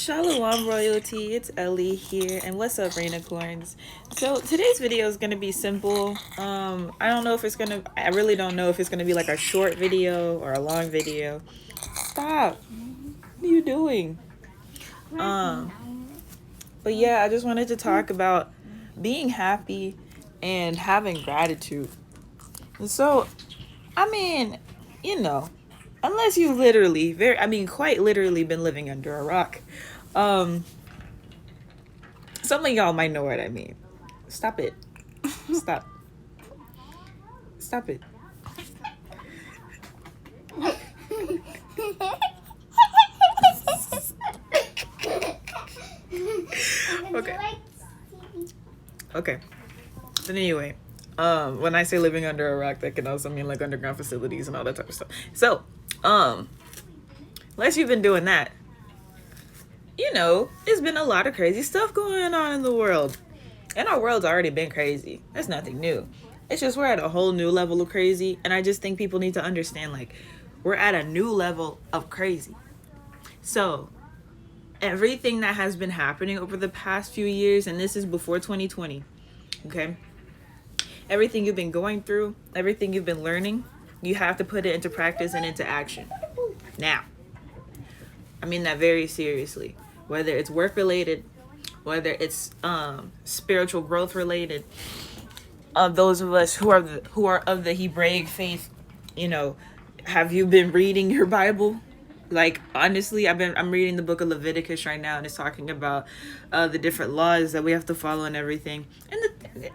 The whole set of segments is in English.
Shalom royalty, it's Ellie here, and what's up, Rainicorns? So today's video is gonna be simple. I really don't know if it's gonna be like a short video or a long video. Stop! What are you doing? But yeah, I just wanted to talk about being happy and having gratitude. And so, unless you quite literally been living under a rock. Some of y'all might know what I mean. Stop it. Stop. Stop it. Okay. But anyway, when I say living under a rock, that can also mean like underground facilities and all that type of stuff. So, unless you've been doing that, there's been a lot of crazy stuff going on in the world. And our world's already been crazy. That's nothing new. It's just we're at a whole new level of crazy. And I just think people need to understand, like, we're at a new level of crazy. So, everything that has been happening over the past few years, and this is before 2020, okay? Everything you've been going through, everything you've been learning, you have to put it into practice and into action. Now, I mean that very seriously. Whether it's work related, whether it's spiritual growth related, those of us who are of the Hebraic faith, have you been reading your Bible? Like, honestly, I'm reading the book of Leviticus right now, and it's talking about the different laws that we have to follow and everything. And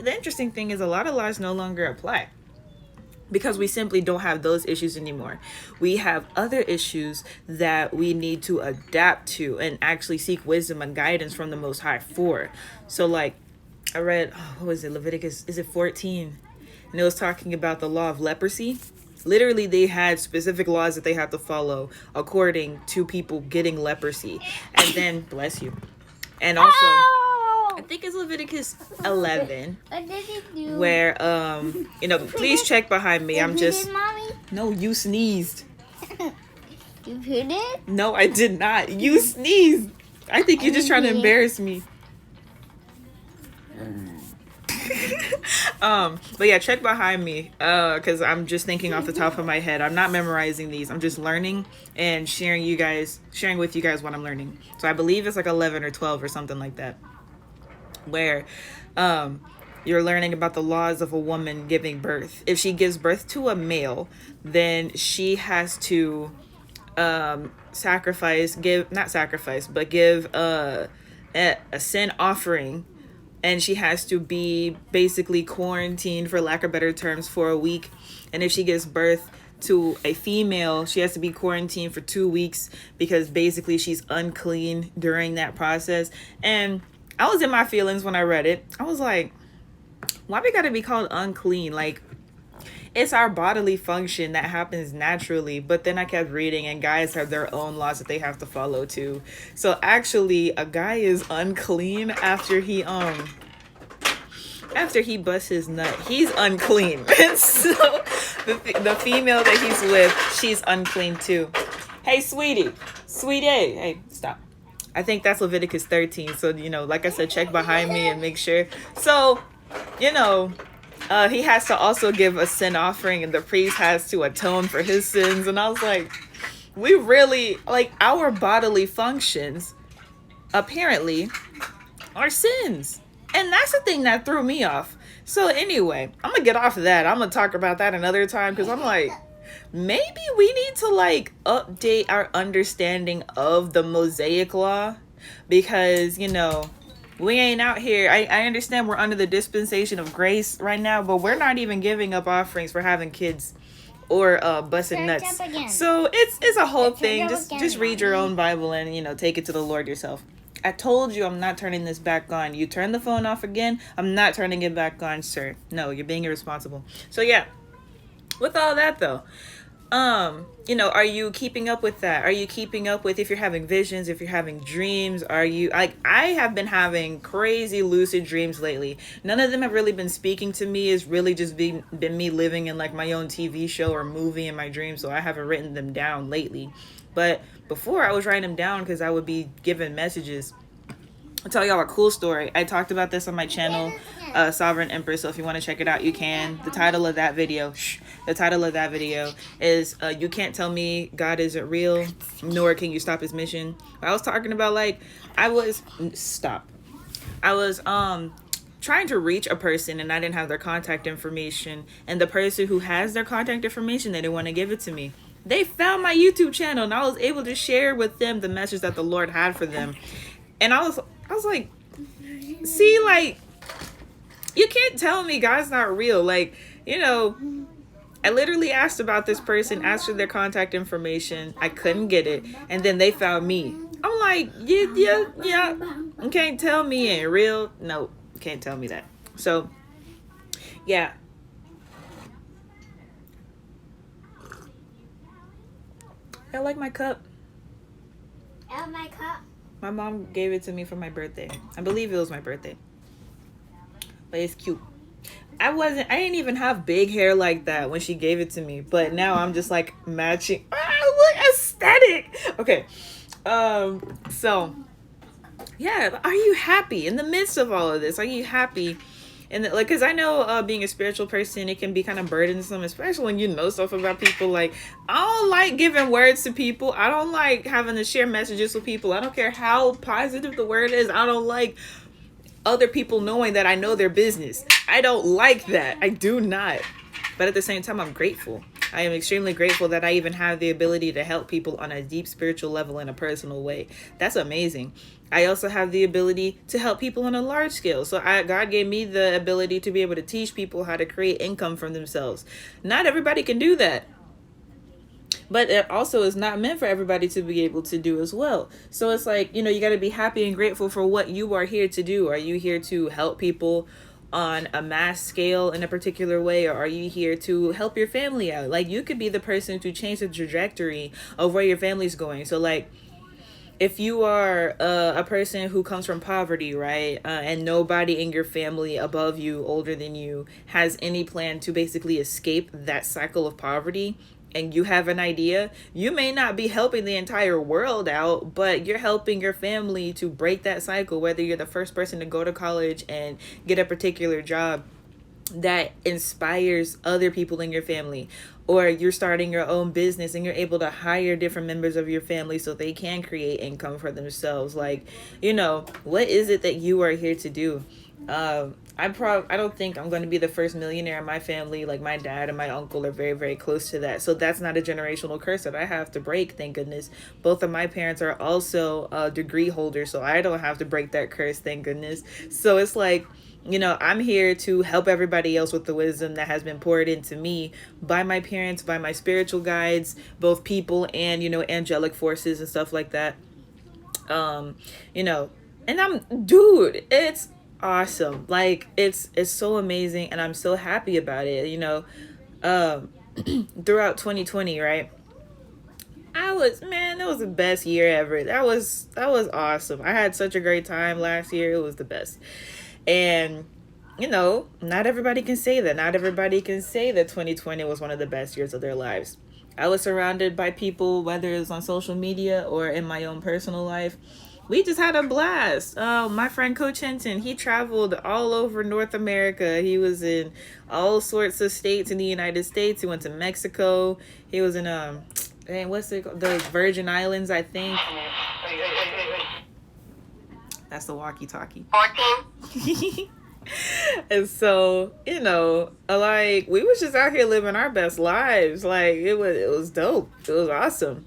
the interesting thing is a lot of laws no longer apply because we simply don't have those issues anymore. We have other issues that we need to adapt to and actually seek wisdom and guidance from the Most High for. So, like, I read, what was it, Leviticus, is it 14? And it was talking about the law of leprosy. Literally, they had specific laws that they had to follow according to people getting leprosy. And then, bless you. And also, I think it's Leviticus 11, What did you do? where, please check behind me. I'm just, Mommy? no, you sneezed. You heard it? No, I did not. You sneezed. I think you're just trying to embarrass me. But yeah, check behind me, because I'm just thinking off the top of my head. I'm not memorizing these. I'm just learning and sharing with you guys what I'm learning. So I believe it's like 11 or 12 or something like that, where you're learning about the laws of a woman giving birth. If she gives birth to a male, then she has to give a sin offering. And she has to be basically quarantined, for lack of better terms, for a week. And if she gives birth to a female, she has to be quarantined for 2 weeks because basically she's unclean during that process. And I was in my feelings when I read it. I was like, why we gotta be called unclean? Like, it's our bodily function that happens naturally. But then I kept reading, and guys have their own laws that they have to follow too. So actually, a guy is unclean after he busts his nut. He's unclean. And so the female that he's with, she's unclean too. Hey, sweetie, hey, stop. I think that's Leviticus 13. So, like I said, check behind me and make sure. So, he has to also give a sin offering, and the priest has to atone for his sins. And I was like, we really, like, our bodily functions apparently are sins. And that's the thing that threw me off. So anyway, I'm gonna get off of that. I'm gonna talk about that another time, because I'm like, maybe we need to like update our understanding of the Mosaic law, because we ain't out here. I understand we're under the dispensation of grace right now, but we're not even giving up offerings for having kids or busting nuts. So it's a whole thing. Just read your own Bible and take it to the Lord yourself. I told you I'm not turning this back on. You turn the phone off again, I'm not turning it back on, sir. No, you're being irresponsible. So yeah, with all that though, are you keeping up with that? Are you keeping up with if you're having visions, if you're having dreams? Are you, like, I have been having crazy lucid dreams lately. None of them have really been speaking to me. It's really just been me living in like my own TV show or movie in my dreams. So I haven't written them down lately. But before, I was writing them down because I would be given messages. I'll tell y'all a cool story. I talked about this on my channel, Sovereign Empress. So if you want to check it out, you can. The title of that video is "You Can't Tell Me God Isn't Real, Nor Can You Stop His Mission." I was talking about like I was trying to reach a person and I didn't have their contact information, and the person who has their contact information, they didn't want to give it to me. They found my YouTube channel and I was able to share with them the message that the Lord had for them. And I was like, see, like, you can't tell me God's not real. Like, you know, I literally asked about this person, asked for their contact information. I couldn't get it. And then they found me. I'm like, yeah. You can't tell me ain't real. No, you can't tell me that. So, yeah. I like my cup. Oh, my cup. My mom gave it to me for my birthday. I believe it was my birthday. But it's cute. I didn't even have big hair like that when she gave it to me. But now I'm just like matching. Look, aesthetic. Okay. So, yeah. Are you happy in the midst of all of this? Are you happy? And like, because I know being a spiritual person, it can be kind of burdensome, especially when you know stuff about people. Like, I don't like giving words to people. I don't like having to share messages with people. I don't care how positive the word is. I don't like other people knowing that I know their business. I don't like that. I do not. But at the same time, I'm grateful. I am extremely grateful that I even have the ability to help people on a deep spiritual level in a personal way. That's amazing. I also have the ability to help people on a large scale. So God gave me the ability to be able to teach people how to create income from themselves. Not everybody can do that. But it also is not meant for everybody to be able to do as well. So it's like, you know, you got to be happy and grateful for what you are here to do. Are you here to help people on a mass scale in a particular way, or are you here to help your family out? Like, you could be the person to change the trajectory of where your family's going. So like, if you are a person who comes from poverty, right, and nobody in your family above you, older than you, has any plan to basically escape that cycle of poverty, and you have an idea, you may not be helping the entire world out, but you're helping your family to break that cycle, whether you're the first person to go to college and get a particular job that inspires other people in your family, or you're starting your own business and you're able to hire different members of your family so they can create income for themselves. Like, you know, what is it that you are here to do? I don't think I'm going to be the first millionaire in my family. Like, my dad and my uncle are very, very close to that. So that's not a generational curse that I have to break, thank goodness. Both of my parents are also degree holders, so I don't have to break that curse, thank goodness. So it's like, you know, I'm here to help everybody else with the wisdom that has been poured into me by my parents, by my spiritual guides, both people and, you know, angelic forces and stuff like that. You know, and it's awesome. Like, it's so amazing, and I'm so happy about it. You know, throughout 2020, right? That was the best year ever. That was awesome. I had such a great time last year. It was the best. And, you know, not everybody can say that. Not everybody can say that 2020 was one of the best years of their lives. I was surrounded by people, whether it's on social media or in my own personal life. We just had a blast. My friend Coach Hinton, he traveled all over North America. He was in all sorts of states in the United States. He went to Mexico. He was in what's it called? The Virgin Islands, I think. That's the walkie-talkie. 14. And so, you know, like, we was just out here living our best lives. Like, it was dope. It was awesome.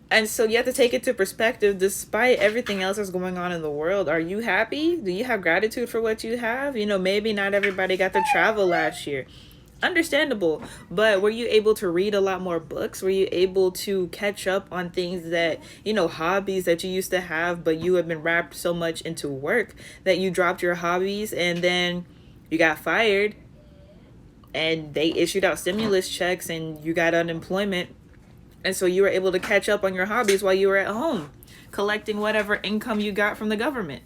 And so you have to take it to perspective. Despite everything else that's going on in the world, are you happy? Do you have gratitude for what you have? You know, maybe not everybody got to travel last year. Understandable. But were you able to read a lot more books? Were you able to catch up on things that, you know, hobbies that you used to have, but you have been wrapped so much into work that you dropped your hobbies, and then you got fired and they issued out stimulus checks and you got unemployment? And so you were able to catch up on your hobbies while you were at home, collecting whatever income you got from the government.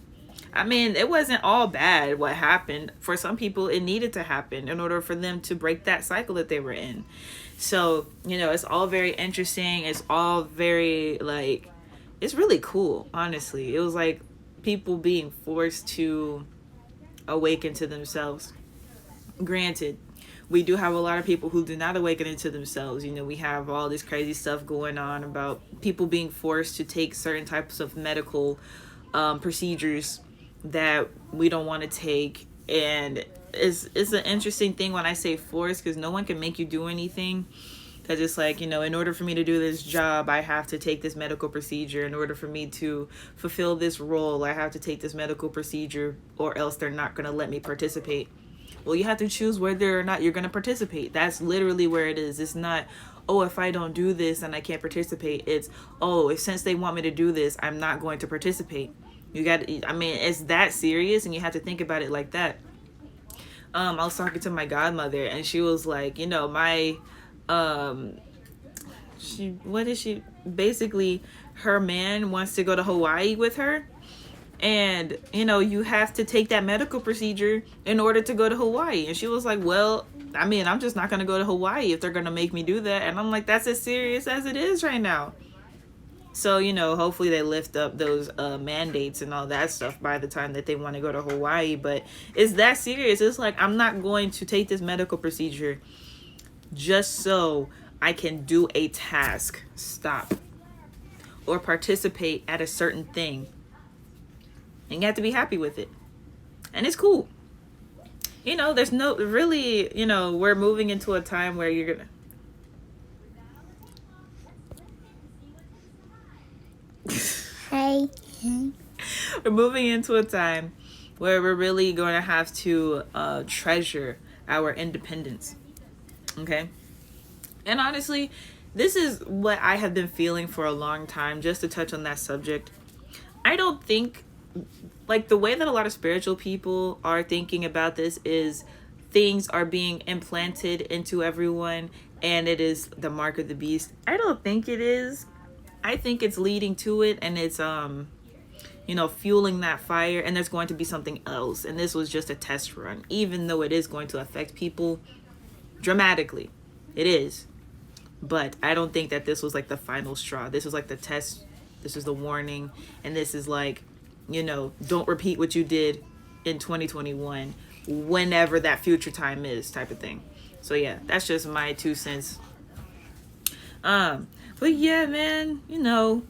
I mean, it wasn't all bad what happened. For some people, it needed to happen in order for them to break that cycle that they were in. So, it's all very interesting. It's all very, like, it's really cool, honestly. It was like people being forced to awaken to themselves. Granted, we do have a lot of people who do not awaken into themselves. We have all this crazy stuff going on about people being forced to take certain types of medical procedures that we don't want to take. And it's an interesting thing when I say forced, because no one can make you do anything. Because it's like, in order for me to do this job, I have to take this medical procedure. In order for me to fulfill this role, I have to take this medical procedure, or else they're not going to let me participate. Well, you have to choose whether or not you're going to participate. That's literally where it is. It's not, oh, if I don't do this, then I can't participate. It's, oh, if since they want me to do this, I'm not going to participate. It's that serious, and you have to think about it like that. I was talking to my godmother, and she was like, basically, her man wants to go to Hawaii with her. And, you have to take that medical procedure in order to go to Hawaii. And she was like, well, I'm just not going to go to Hawaii if they're going to make me do that. And I'm like, that's as serious as it is right now. So, hopefully they lift up those mandates and all that stuff by the time that they want to go to Hawaii. But it's that serious. It's like, I'm not going to take this medical procedure just so I can do a task. Stop. Or participate at a certain thing. And you have to be happy with it. And it's cool. There's no really, we're moving into a time where you're going to... Hey. We're moving into a time where we're really going to have to treasure our independence. Okay? And honestly, this is what I have been feeling for a long time, just to touch on that subject. I don't think, like, the way that a lot of spiritual people are thinking about this is things are being implanted into everyone and it is the mark of the beast. I don't think it is. I think it's leading to it, and it's fueling that fire, and there's going to be something else. And this was just a test run, even though it is going to affect people dramatically. It is. But I don't think that this was like the final straw. This was like the test. This is the warning. And this is like, don't repeat what you did in 2021, whenever that future time is, type of thing. So yeah, that's just my 2 cents. But yeah, man,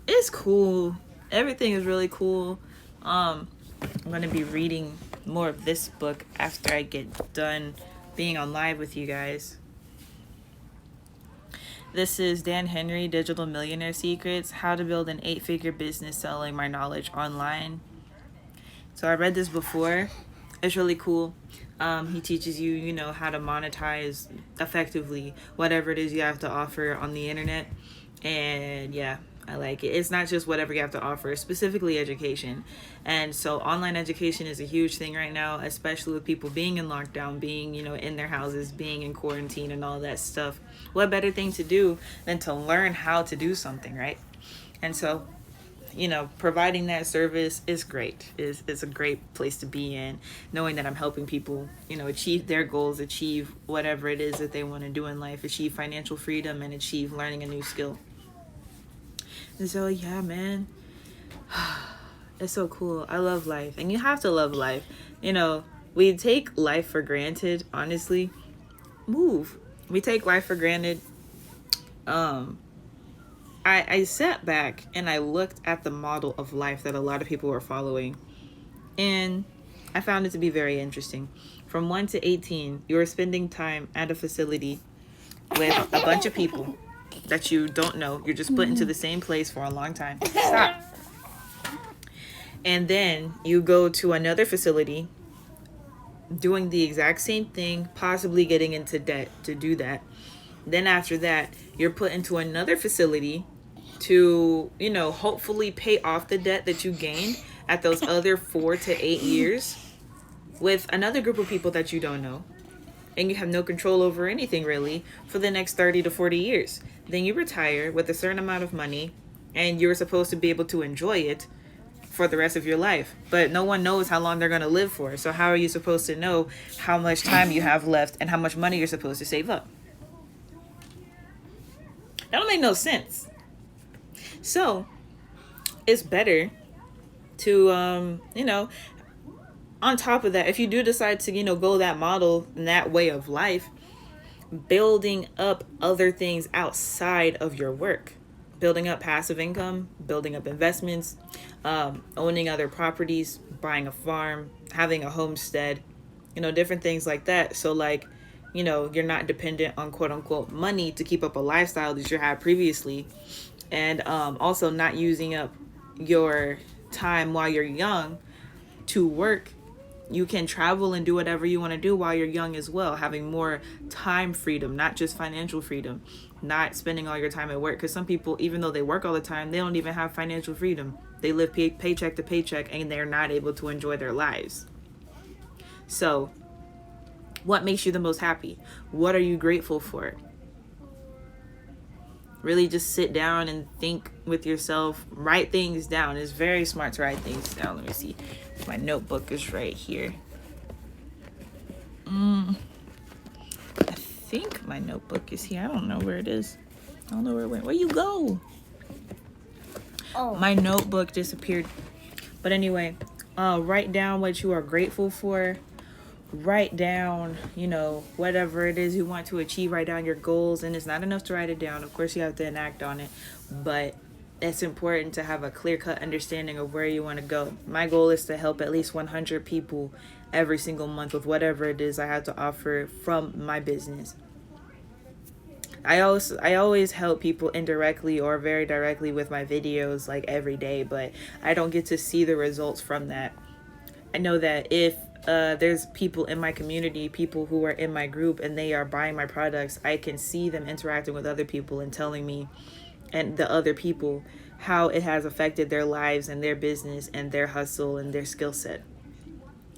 it's cool. Everything is really cool. I'm going to be reading more of this book after I get done being on live with you guys. This is Dan Henry, Digital Millionaire Secrets, How to Build an 8-Figure Business Selling My Knowledge Online. So I read this before. It's really cool. He teaches you, how to monetize effectively whatever it is you have to offer on the internet. And yeah, I like it. It's not just whatever you have to offer, specifically education. And so online education is a huge thing right now, especially with people being in lockdown, being, in their houses, being in quarantine and all that stuff. What better thing to do than to learn how to do something, right? And so, providing that service is great. It's a great place to be in, knowing that I'm helping people, achieve their goals, achieve whatever it is that they want to do in life, achieve financial freedom, and achieve learning a new skill. And so, yeah, man, it's so cool. I love life, and you have to love life. We take life for granted, honestly. We take life for granted. I sat back and I looked at the model of life that a lot of people were following, and I found it to be very interesting. From 1 to 18, you are spending time at a facility with a bunch of people that you don't know. You're just put into the same place for a long time. Stop. And then you go to another facility doing the exact same thing, possibly getting into debt to do that. Then after that, you're put into another facility to, hopefully pay off the debt that you gained at those other 4 to 8 years with another group of people that you don't know. And you have no control over anything really for the next 30 to 40 years. Then you retire with a certain amount of money, and you're supposed to be able to enjoy it for the rest of your life. But no one knows how long they're going to live for. So how are you supposed to know how much time you have left and how much money you're supposed to save up? make no sense. So it's better to, on top of that, if you do decide to, go that model and that way of life, building up other things outside of your work, building up passive income, building up investments, owning other properties, buying a farm, having a homestead, different things like that. So like, you're not dependent on quote unquote money to keep up a lifestyle that you had previously. And also not using up your time while you're young to work. You can travel and do whatever you want to do while you're young as well, having more time freedom, not just financial freedom, not spending all your time at work. Because some people, even though they work all the time, they don't even have financial freedom. They live paycheck to paycheck and they're not able to enjoy their lives. So what makes you the most happy? What are you grateful for? Really just sit down and think with yourself. Write things down. It's very smart to write things down. Let me see. My notebook is right here. I think my notebook is here. I don't know where it is. I don't know where it went. Where you go? Oh, my notebook disappeared. But anyway, write down what you are grateful for. Write down, whatever it is you want to achieve. Write down your goals. And it's not enough to write it down. Of course, you have to enact on it. But it's important to have a clear-cut understanding of where you want to go. My goal is to help at least 100 people every single month with whatever it is I have to offer from my business. I always help people indirectly or very directly with my videos like every day, but I don't get to see the results from that. I know that if there's people in my community, people who are in my group and they are buying my products, I can see them interacting with other people and telling me and the other people how it has affected their lives and their business and their hustle and their skill set.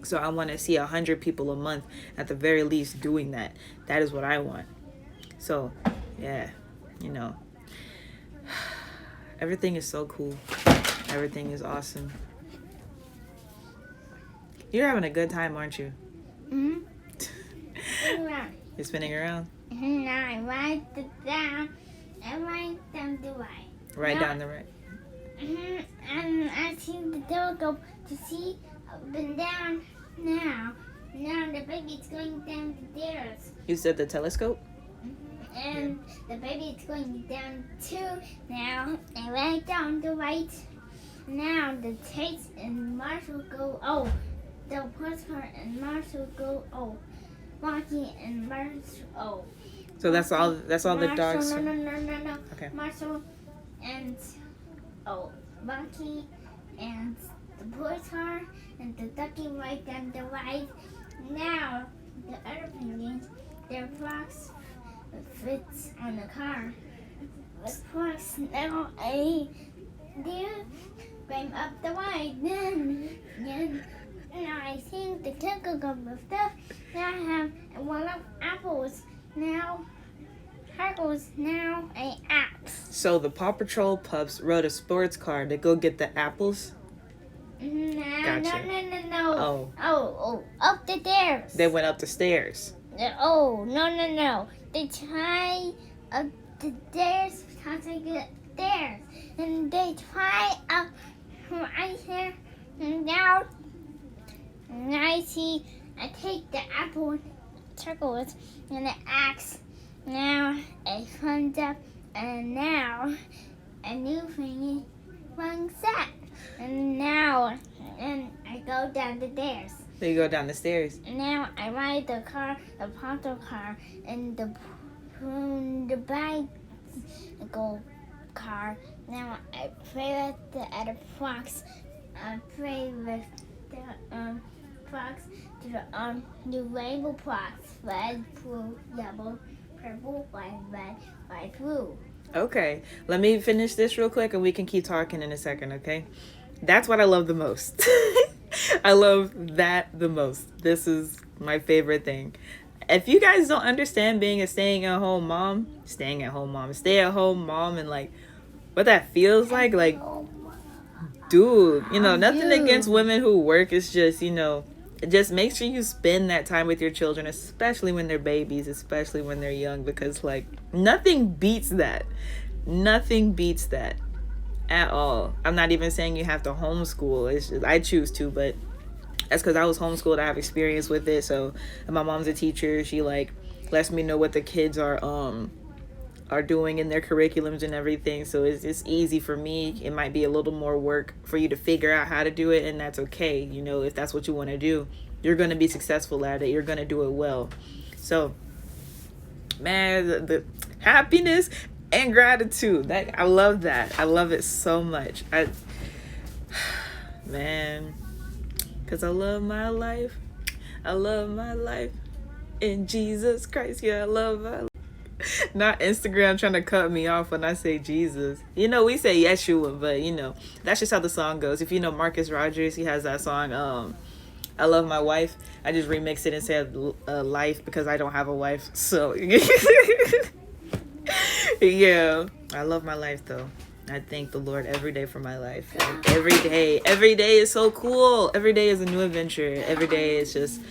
So I want to see 100 people a month at the very least doing that. That is what I want. So yeah, everything is so cool. Everything is awesome. You're having a good time, aren't you? Mm-hmm. You're spinning around? And I write it down. I write down the right. Write down the right. And I see the telescope to see up and down. Now the baby's going down the stairs. You said the telescope? And the baby is going down too. Now I write down the right. Now the taste and Marshall go. Oh, the postcard and Marshall go. Oh, Rocky and Marshall. Oh. So that's all. That's all Marshall, the dogs. No. Okay. Marshall and Rocky and the postcard and the ducky right down the right. Now the other penguins, their box fits on the car. The box now I do bring up the right. Then now I think the tickle cup of stuff. Now I have one of apples. Now Hackles now a axe. So the Paw Patrol pups rode a sports car to go get the apples? No. Oh. Oh, up the stairs. They went up the stairs. Oh, no. They try up the stairs how to get stairs. And they try up right here. And now I see I take the apple circles and the axe. Now it comes up and now a new thing runs set. And now I go down the stairs. Then you go down the stairs. And now I ride the car, the Ponto car, and the bicycle car. Now I play with the other fox. I play with the fox to the rainbow fox. Red, blue, yellow, purple, white, red, white, blue. Okay, let me finish this real quick and we can keep talking in a second, okay? That's what I love the most. I love that the most. This is my favorite thing. If you guys don't understand being a stay-at-home mom, stay-at-home mom, and like what that feels like dude, nothing against women who work. It's just, just make sure you spend that time with your children, especially when they're babies, especially when they're young, because like nothing beats that. Nothing beats that at all. I'm not even saying you have to homeschool. It's just, I choose to, but that's because I was homeschooled. I have experience with it. So, and my mom's a teacher. She like lets me know what the kids are doing in their curriculums and everything. So it's easy for me. It might be a little more work for you to figure out how to do it, and that's okay. You know, if that's what you want to do, you're going to be successful at it. You're going to do it well. So, man, the happiness and gratitude, that I love that. I love it so much. Man, because I love my life. I love my life in Jesus Christ. Yeah, I love my life. Not Instagram trying to cut me off when I say Jesus. You know, we say Yeshua, but you know, that's just how the song goes. If you know Marcus Rogers, he has that song, I Love My Wife. I just remixed it and said life because I don't have a wife. So, yeah, I love my life though. I thank the Lord every day for my life. Like, every day is so cool. Every day is a new adventure. Every day is just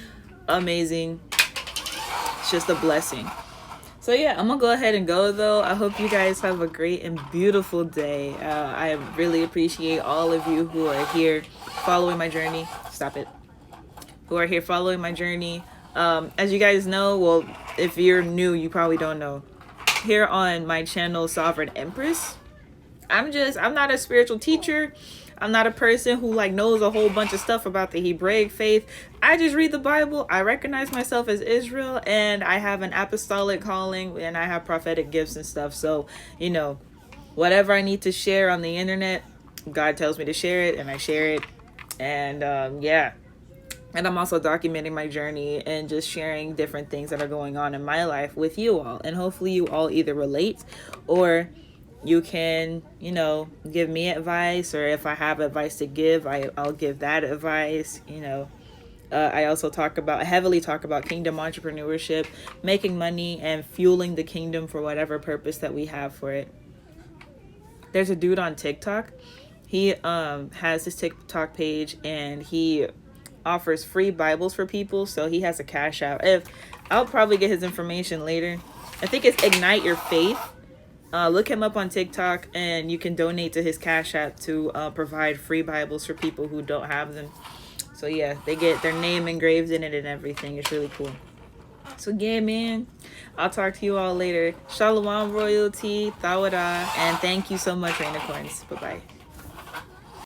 amazing. It's just a blessing. So yeah, I'm gonna go ahead and go though. I hope you guys have a great and beautiful day. I really appreciate all of you who are here following my journey. Stop it. Who are here following my journey. As you guys know, well, if you're new, you probably don't know. Here on my channel, Sovereign Empress, I'm not a spiritual teacher. I'm not a person who like knows a whole bunch of stuff about the Hebraic faith. I just read the Bible. I recognize myself as Israel, and I have an apostolic calling, and I have prophetic gifts and stuff. So, you know, whatever I need to share on the internet, God tells me to share it, and I share it. And yeah. And I'm also documenting my journey and just sharing different things that are going on in my life with you all. And hopefully you all either relate, or you can, you know, give me advice, or if I have advice to give, I'll give that advice. You know, I also heavily talk about kingdom entrepreneurship, making money and fueling the kingdom for whatever purpose that we have for it. There's a dude on TikTok. He has his TikTok page, and he offers free Bibles for people. So he has a Cash App. I'll probably get his information later. I think it's Ignite Your Faith. Look him up on TikTok, and you can donate to his Cash App to provide free Bibles for people who don't have them. So yeah, they get their name engraved in it and everything. It's really cool. So yeah, man, I'll talk to you all later. Shalom, royalty, Thawada, and thank you so much, Rainicorns. Bye-bye.